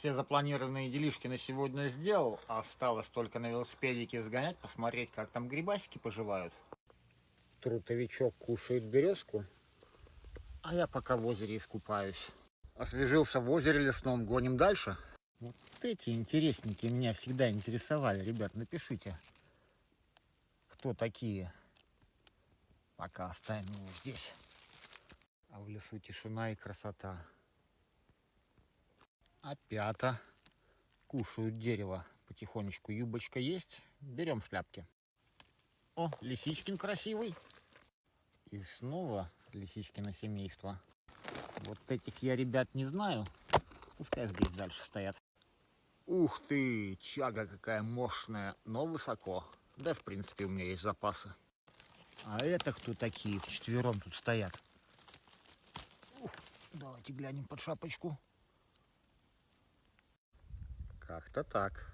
Все запланированные делишки на сегодня сделал, осталось только на велосипедике сгонять, посмотреть, как там грибасики поживают. Трутовичок кушает березку, а я пока в озере искупаюсь. Освежился в озере лесном, гоним дальше. Вот эти интересненькие меня всегда интересовали, ребят, напишите, кто такие. Пока оставим его здесь. А в лесу тишина и красота. Опята кушают дерево потихонечку. Юбочка есть, берем шляпки. О, лисичкин красивый. И снова лисичкино семейство. Вот этих я, ребят, не знаю. Пускай здесь дальше стоят. Ух ты, чага какая мощная, но высоко. Да, в принципе, у меня есть запасы. А это кто такие? Вчетвером тут стоят. Ух, давайте глянем под шапочку. Как-то так.